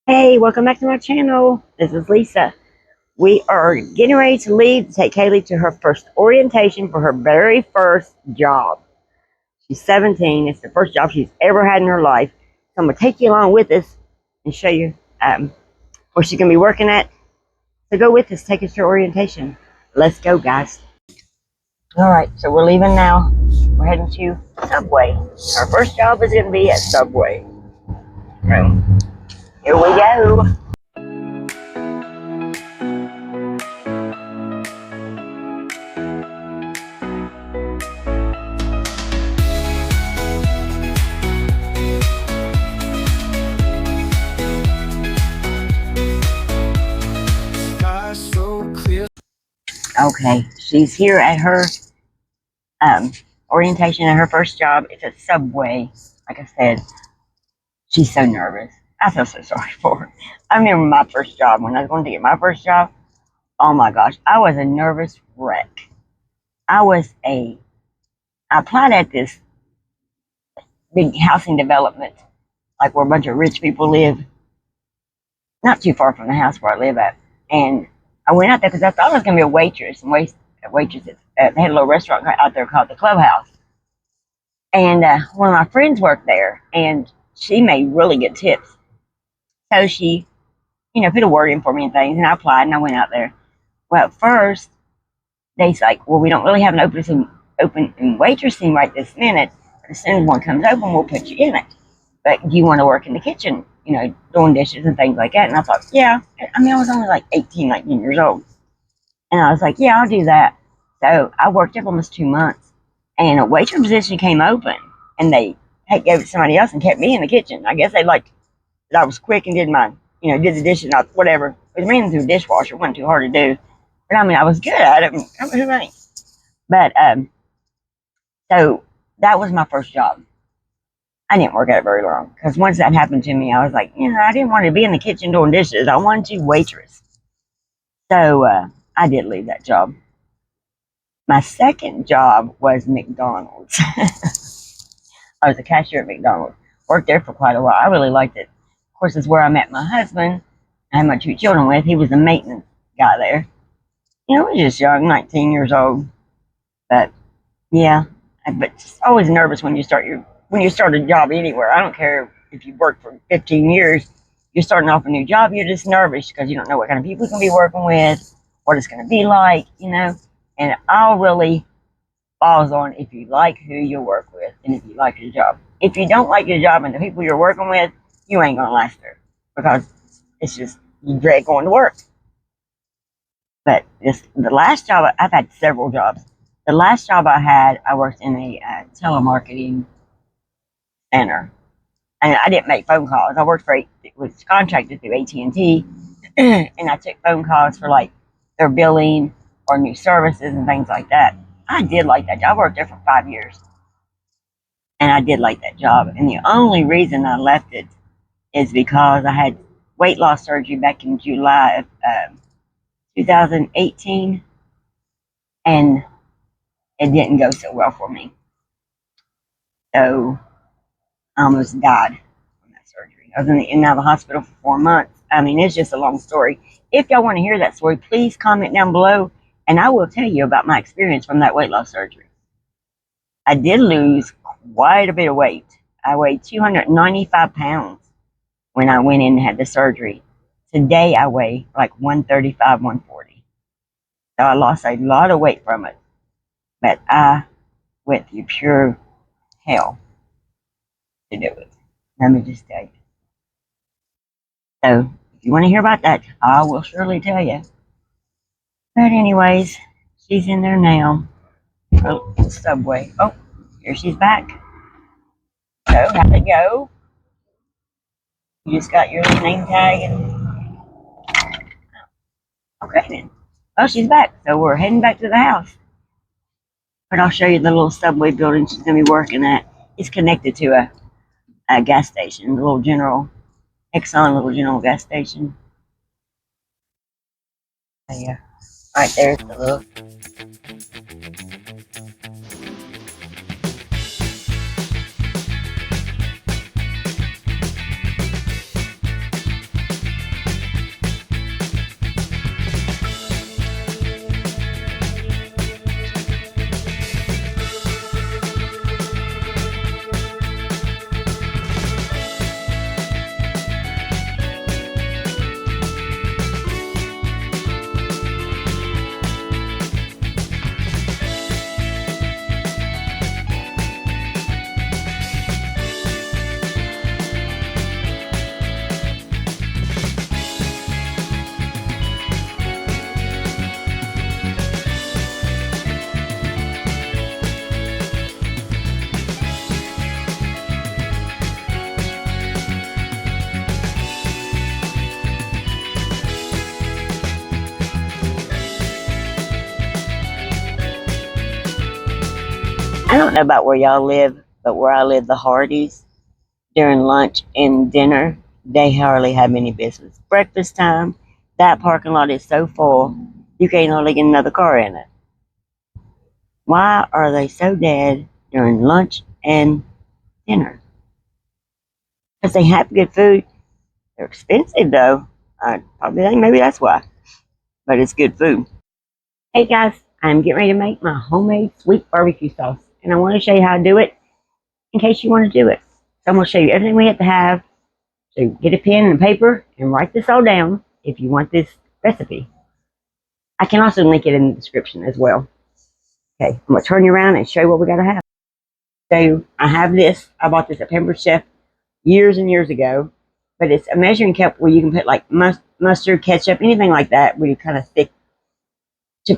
Hey, welcome back to my channel. This is Lisa. We are getting ready to leave to take Kaylee to her first orientation for her very first job. She's 17. It's the first job she's ever had in her life. So I'm going to take you along with us and show you where she's going to be working at. So go with us, take us to orientation. Let's go, guys. All right, so we're leaving now. We're heading to Subway. Our first job is going to be at Subway. Here we go. Okay, she's here at her orientation at her first job. It's at Subway. Like I said, she's so nervous. I feel so sorry for her. I remember my first job when I was going to get my first job. Oh my gosh, I was a nervous wreck. I applied at this big housing development, like where a bunch of rich people live, not too far from the house where I live at. And I went out there because I thought I was going to be a waitress. And waitresses, they had a little restaurant out there called the Clubhouse. And one of my friends worked there, and she made really good tips. So she, put a word in for me and things, and I applied, and I went out there. Well, at first, they's like, well, we don't really have an open waitressing right this minute. But as soon as one comes open, we'll put you in it. But do you want to work in the kitchen, doing dishes and things like that? And I thought, yeah. I mean, I was only like 18, 19 years old. And I was like, yeah, I'll do that. So I worked there for almost 2 months. And a waitress position came open. And they gave it to somebody else and kept me in the kitchen. I guess they liked that I was quick and did the dishes, whatever. It was running through a dishwasher. It wasn't too hard to do. But I mean, I was good at it. Who ain't? But, so that was my first job. I didn't work at it very long. Because once that happened to me, I was like, I didn't want to be in the kitchen doing dishes. I wanted to waitress. So, I did leave that job. My second job was McDonald's. I was a cashier at McDonald's. Worked there for quite a while. I really liked it. Of course, it's where I met my husband. I had my 2 children with. He was the maintenance guy there. I was just young, 19 years old. But yeah, but just always nervous when you start a job anywhere. I don't care if you've worked for 15 years. You're starting off a new job. You're just nervous because you don't know what kind of people you're going to be working with, what it's going to be like, And it all really falls on if you like who you work with and if you like your job. If you don't like your job and the people you're working with, you ain't going to last there because it's just, you dread going to work. But the last job, I've had several jobs. The last job I had, I worked in a telemarketing center. And I didn't make phone calls. I was contracted through AT&T, and I took phone calls for like their billing or new services and things like that. I did like that job. I worked there for 5 years, and I did like that job. And the only reason I left it is because I had weight loss surgery back in July of 2018, and it didn't go so well for me. So I almost died from that surgery. I was in and out of the hospital for 4 months. I mean, it's just a long story. If y'all want to hear that story, please comment down below, and I will tell you about my experience from that weight loss surgery. I did lose quite a bit of weight. I weighed 295 pounds when I went in and had the surgery. Today, I weigh like 135, 140. So I lost a lot of weight from it. But I went through pure hell to do it. Let me just tell you. So, if you want to hear about that, I will surely tell you. But anyways, she's in there now. Oh, Subway. Oh, here she's back. So, how'd it go? You just got your name tag and... Okay then. Well, she's back. So, we're heading back to the house. But I'll show you the little Subway building she's going to be working at. It's connected to a gas station, the little Exxon little general gas station. Yeah, right there's the little. don't know about where y'all live, but where I live, the Hardys, during lunch and dinner, they hardly have any business. Breakfast time, that parking lot is so full, you can't hardly get another car in it. Why are they so dead during lunch and dinner? Because they have good food. They're expensive though. I probably think maybe that's why. But it's good food. Hey guys, I'm getting ready to make my homemade sweet barbecue sauce. And I want to show you how to do it in case you want to do it. So I'm going to show you everything we have to have. So get a pen and paper and write this all down if you want this recipe. I can also link it in the description as well. Okay, I'm going to turn you around and show you what we got to have. So I have this. I bought this at Pampered Chef years and years ago. But it's a measuring cup where you can put like mustard, ketchup, anything like that, where you kind of thick,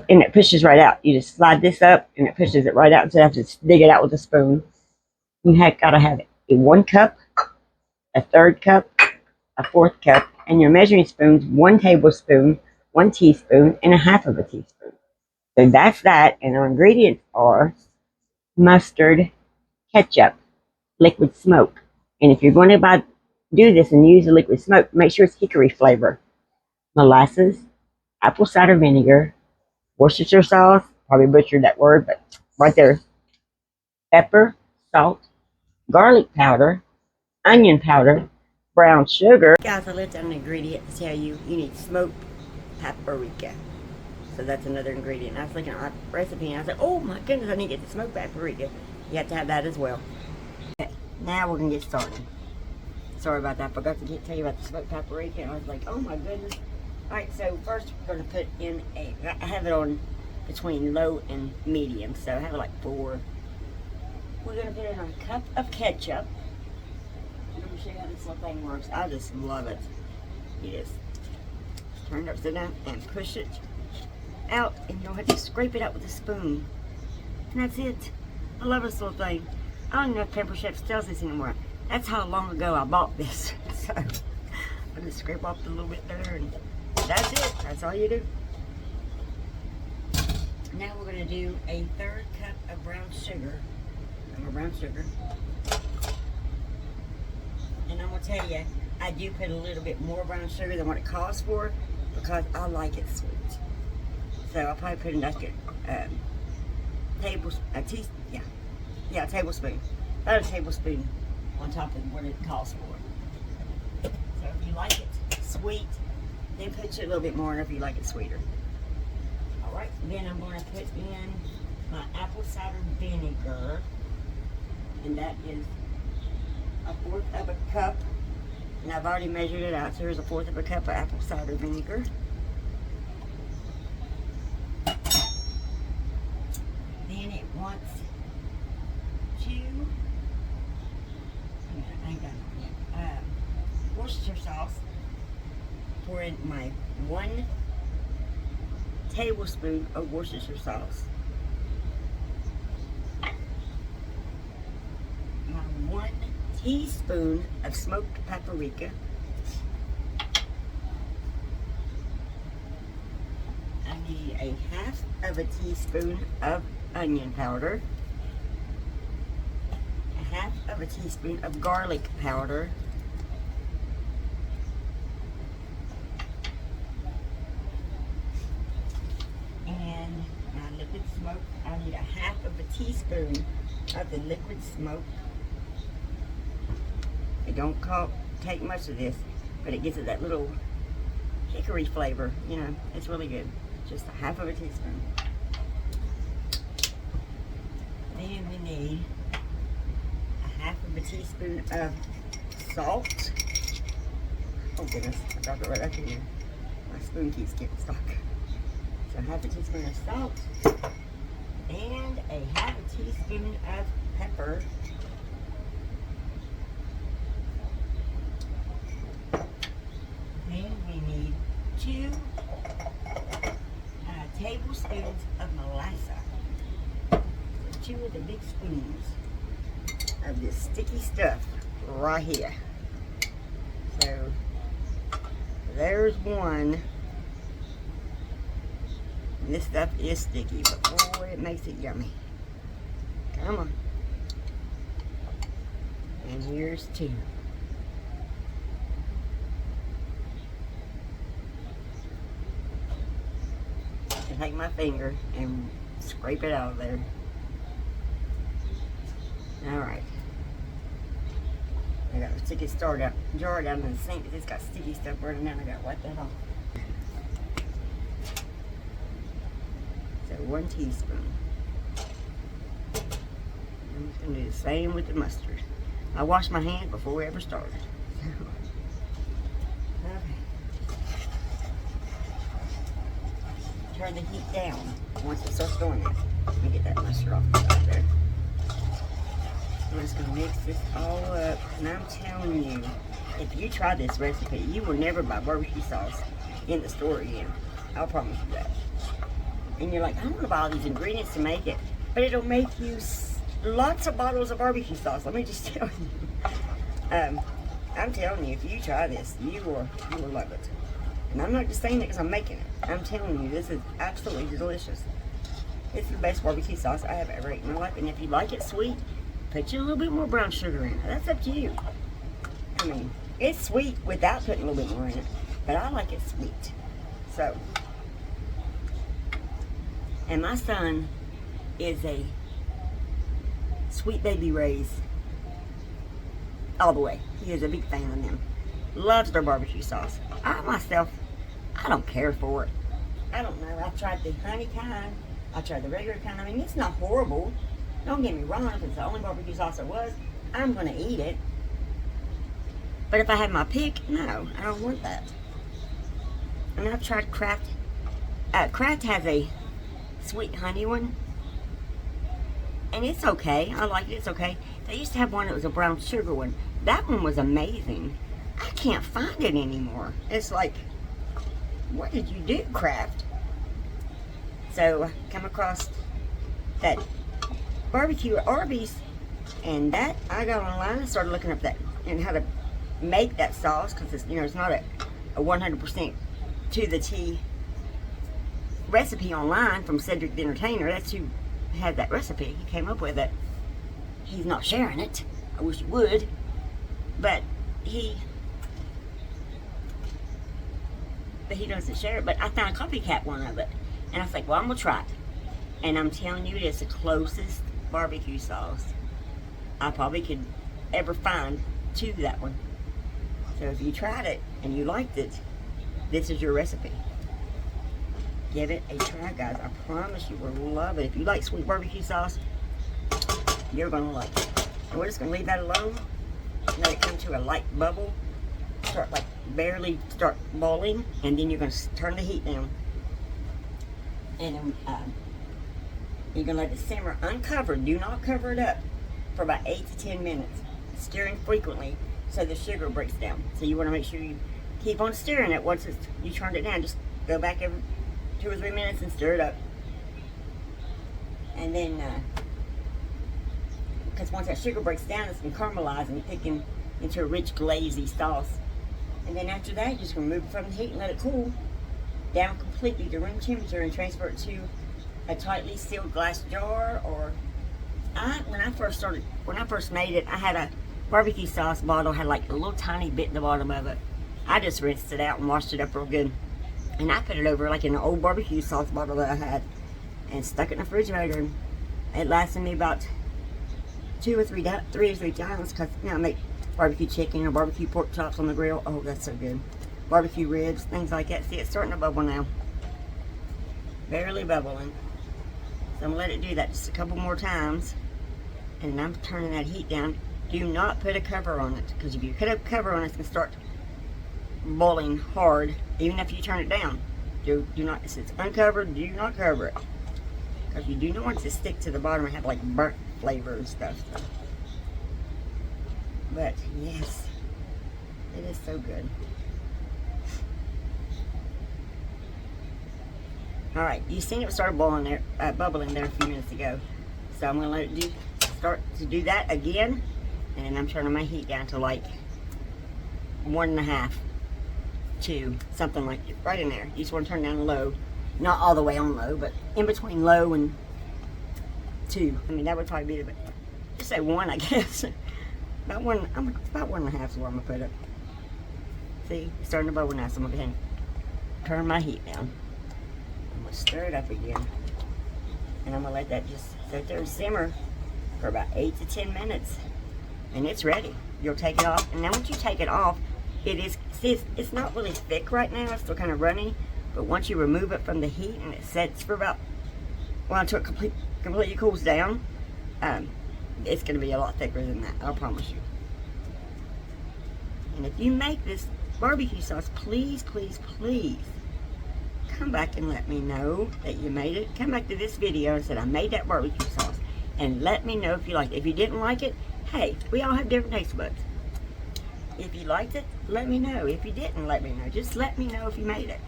and it pushes right out. You just slide this up, and it pushes it right out instead of having to dig it out with a spoon. You gotta have it in 1 cup, a 3rd cup, a 4th cup, and your measuring spoons 1 tablespoon, 1 teaspoon, and a half of a teaspoon. So that's that, and our ingredients are mustard, ketchup, liquid smoke, and if you're going to do this and use the liquid smoke, make sure it's hickory flavor. Molasses, apple cider vinegar, Worcestershire sauce, probably butchered that word, but right there. Pepper, salt, garlic powder, onion powder, brown sugar. Guys, I left out an ingredient to tell you need smoked paprika. So that's another ingredient. I was looking at the recipe and I said, oh my goodness, I need to get the smoked paprika. You have to have that as well. Okay, now we're going to get started. Sorry about that. I forgot to tell you about the smoked paprika. And I was like, oh my goodness. Alright, so first we're going to put in I have it on between low and medium. So I have it like 4. We're going to put in a cup of ketchup. I'm going to show you how this little thing works. I just love it. You just turn it upside down and push it out. And you don't have to scrape it out with a spoon. And that's it. I love this little thing. I don't even know if Pampered Chef sells this anymore. That's how long ago I bought this. So I just scrape off the little bit there and that's it. That's all you do. Now we're going to do a 3rd cup of brown sugar. And I'm going to tell you, I do put a little bit more brown sugar than what it calls for because I like it sweet. So I'll probably put in like a tablespoon. About a tablespoon on top of what it calls for. So if you like it sweet, then put a little bit more, and if you like it sweeter. Alright, then I'm going to put in my apple cider vinegar, and that is a 1/4 of a cup, and I've already measured it out, so here's a 1/4 of a cup of apple cider vinegar. Then it wants Worcestershire sauce. Pour in my 1 tablespoon of Worcestershire sauce. My 1 teaspoon of smoked paprika. I need a 1/2 of a teaspoon of onion powder. A 1/2 of a teaspoon of garlic powder. And my liquid smoke, I need a 1/2 of a teaspoon of the liquid smoke. It don't take much of this, but it gives it that little hickory flavor. You know, it's really good. Just a 1/2 of a teaspoon. Then we need a 1/2 of a teaspoon of salt. Oh goodness, I dropped it right up in here. My spoon keeps getting stuck. So 1/2 a teaspoon of salt and a 1/2 a teaspoon of pepper. Then we need 2 tablespoons of molasses. 2 of the big spoons of this sticky stuff right here. So there's 1. And this stuff is sticky, but boy, it makes it yummy. Come on. And here's 2. I take my finger and scrape it out of there. Alright. I got a sticky jar down in the sink. It's got sticky stuff running down. I got to wipe that off. So 1 teaspoon. I'm just going to do the same with the mustard. I washed my hands before we ever started. Okay. Turn the heat down once it starts doing it. Let me get that mustard off the side there. I'm just going to mix this all up. And I'm telling you, if you try this recipe, you will never buy barbecue sauce in the store again. I'll promise you that. And you're like, I don't want to buy all these ingredients to make it. But it'll make you lots of bottles of barbecue sauce. Let me just tell you. I'm telling you, if you try this, you will love it. And I'm not just saying it because I'm making it. I'm telling you, this is absolutely delicious. It's the best barbecue sauce I have ever eaten in my life. And if you like it sweet, put you a little bit more brown sugar in it. That's up to you. I mean, it's sweet without putting a little bit more in it. But I like it sweet. So. And my son is a Sweet Baby Ray's all the way. He is a big fan of them. Loves their barbecue sauce. I myself, I don't care for it. I don't know. I've tried the honey kind. I tried the regular kind. I mean, it's not horrible. Don't get me wrong. If it's the only barbecue sauce there was, I'm going to eat it. But if I had my pick, no, I don't want that. And I've tried Kraft. Kraft has a sweet honey one. And it's okay. I like it. It's okay. They used to have one that was a brown sugar one. That one was amazing. I can't find it anymore. It's like, what did you do, Kraft? So I come across that barbecue at Arby's, and that I got online and started looking up that and how to make that sauce, because it's, you know, it's not a 100% to the T recipe online from Cedric the Entertainer. That's who had that recipe. He came up with it. He's not sharing it. I wish he would, but he doesn't share it. But I found a copycat one of it, and I was like, well, I'm gonna try it. And I'm telling you, it is the closest barbecue sauce I probably could ever find to that one. So if you tried it and you liked it, this is your recipe. Give it a try, guys. I promise you will love it. If you like sweet barbecue sauce, you're gonna like it. And we're just gonna leave that alone. Let it come to a light bubble. Start like barely start boiling, and then you're gonna turn the heat down. And you're gonna let it simmer uncovered. Do not cover it up for about 8 to 10 minutes, stirring frequently so the sugar breaks down. So you want to make sure you keep on stirring it. Once you turned it down, just go back every 2 or 3 minutes and stir it up. And then, because once that sugar breaks down, it's going to caramelize and thicken into a rich glazy sauce. And then after that, you're just going to remove it from the heat and let it cool down completely to room temperature and transfer it to a tightly sealed glass jar. Or when I first made it, I had a barbecue sauce bottle, had like a little tiny bit in the bottom of it. I just rinsed it out and washed it up real good, and I put it over like in an old barbecue sauce bottle that I had, and stuck it in the refrigerator. And it lasted me about 3 or 3 times, because you know, I make barbecue chicken or barbecue pork chops on the grill. Oh, that's so good. Barbecue ribs, things like that. See, it's starting to bubble now. Barely bubbling. So I'm going to let it do that just a couple more times. And I'm turning that heat down. Do not put a cover on it, because if you put a cover on it, it's going to start boiling hard, even if you turn it down. Do not, if it's uncovered, do not cover it, because you do not want it to stick to the bottom and have like burnt flavor and stuff. But yes, it is so good. Alright, you seen it started boiling there, bubbling there a few minutes ago. So I'm going to let it start to do that again. And I'm turning my heat down to like 1.5, 2, something like it, right in there. You just want to turn down low. Not all the way on low, but in between low and 2. I mean, that would probably be the, just say 1, I guess. About 1, about 1.5 is what I'm gonna put it. See, it's starting to bubble now, so I'm gonna go ahead and turn my heat down. I'm gonna stir it up again. And I'm gonna let that just sit there and simmer for about 8 to 10 minutes. And it's ready. You'll take it off. And then once you take it off, it is, see, it's not really thick right now. It's still kind of runny. But once you remove it from the heat and it sets for about, well, until it completely cools down, it's going to be a lot thicker than that. I promise you. And if you make this barbecue sauce, please, please, please come back and let me know that you made it. Come back to this video and said I made that barbecue sauce. And let me know if you liked it. If you didn't like it, hey, we all have different taste buds. If you liked it, let me know. If you didn't, let me know. Just let me know if you made it.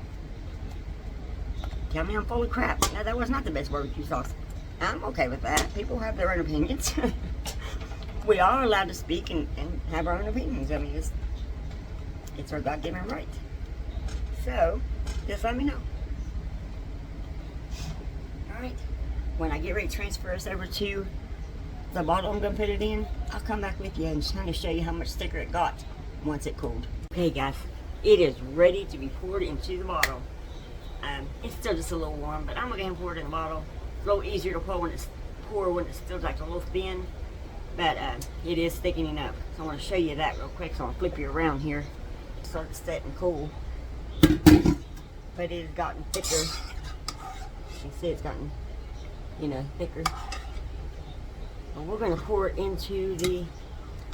Tell me I'm full of crap. No, that was not the best barbecue sauce. I'm okay with that. People have their own opinions. We are allowed to speak and have our own opinions. I mean, it's our God-given right. So, just let me know. Alright. When I get ready to transfer this over to the bottle I'm going to put it in, I'll come back with you and kind of show you how much thicker it got once it cooled. Okay guys, it is ready to be poured into the bottle. It's still just a little warm, but I'm going to go ahead and pour it in the bottle. It's a little easier to pour when it's still like a little thin, but it is thickening up. So I want to show you that real quick, so I'll flip you around here so it's set and cool. But it has gotten thicker. You can see it's gotten, you know, thicker. And we're going to pour it into the,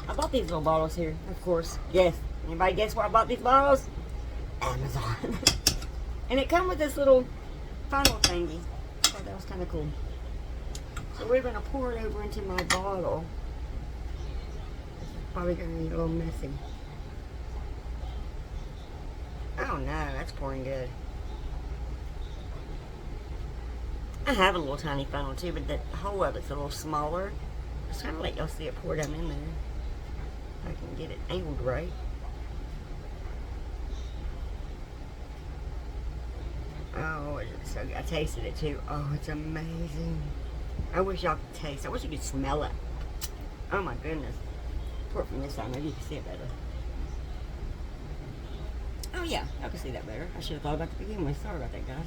I bought these little bottles here, of course. Guess. Anybody guess where I bought these bottles? Amazon. And it comes with this little funnel thingy. So that was kind of cool. So we're going to pour it over into my bottle. This is probably going to be a little messy. Oh no, that's pouring good. I have a little tiny funnel too, but the hole of it's a little smaller. Just kind of let y'all see it pour down in there. If I can get it angled right. Oh, it's so good. I tasted it too. Oh, it's amazing. I wish y'all could taste it. I wish you could smell it. Oh my goodness. Pour it from this side, maybe you can see it better. Oh yeah, I can see that better. I should have thought about it to begin with. Sorry about that, guys.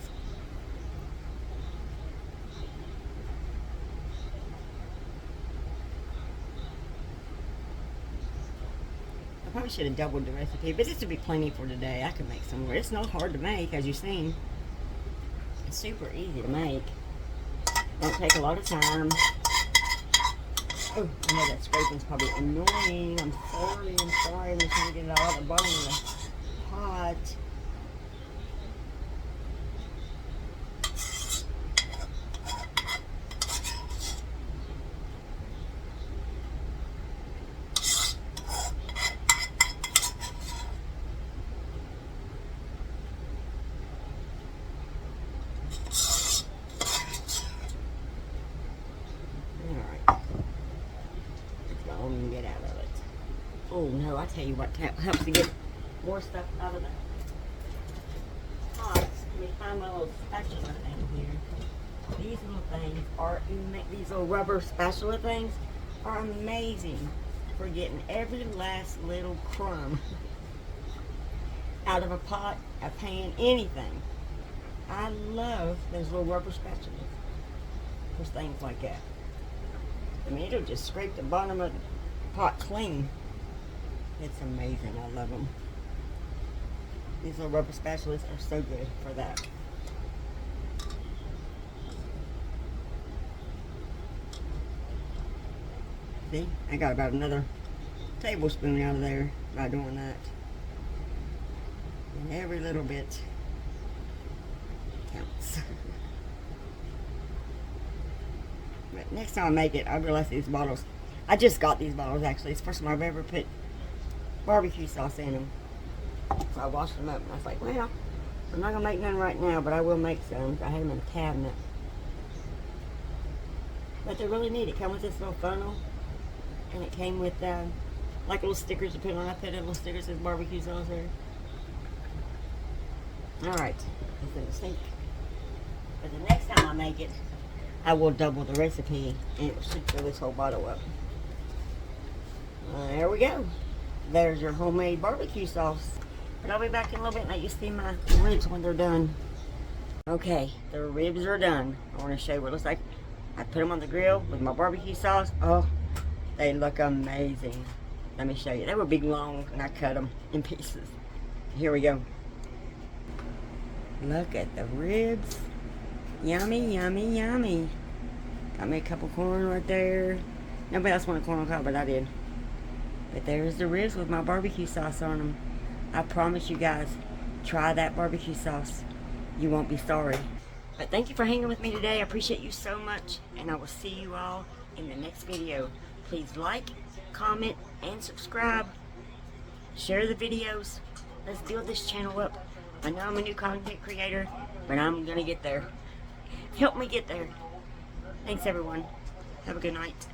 I probably should have doubled the recipe, but this would be plenty for today. I could make some more. It's not hard to make, as you've seen. It's super easy to make. Don't take a lot of time. Oh, I know that scraping's probably annoying. I'm sorry. I'm just trying to get it all at the bottom of the pot. Get out of it. Oh no, I tell you what helps to get more stuff out of the pot. Let me find my little spatula thing here. These little things are, these little rubber spatula things are amazing for getting every last little crumb out of a pot, a pan, anything. I love those little rubber spatulas for things like that. I mean, it'll just scrape the bottom of the pot clean. It's amazing. I love them. These little rubber spatulas are so good for that. See, I got about another tablespoon out of there by doing that. And every little bit counts. But next time I make it, I realize these bottles, I just got these bottles actually. It's the first time I've ever put barbecue sauce in them. So I washed them up and I was like, well, I'm not going to make none right now, but I will make some. I had them in a cabinet. But they're really neat. It came with this little funnel. And it came with like little stickers to put on. I put in little stickers that says barbecue sauce there. Alright. It's in the sink. But the next time I make it, I will double the recipe and it should fill this whole bottle up. There we go. There's your homemade barbecue sauce. But I'll be back in a little bit and let you see my ribs when they're done. Okay, the ribs are done. I want to show you what it looks like. I put them on the grill with my barbecue sauce. Oh, they look amazing. Let me show you. They were big long and I cut them in pieces. Here we go. Look at the ribs. Yummy, yummy, yummy. Got me a couple corn right there. Nobody else wanted corn on top, but I did. But there's the ribs with my barbecue sauce on them. I promise you guys, try that barbecue sauce. You won't be sorry. But thank you for hanging with me today. I appreciate you so much. And I will see you all in the next video. Please like, comment, and subscribe. Share the videos. Let's build this channel up. I know I'm a new content creator, but I'm gonna get there. Help me get there. Thanks everyone. Have a good night.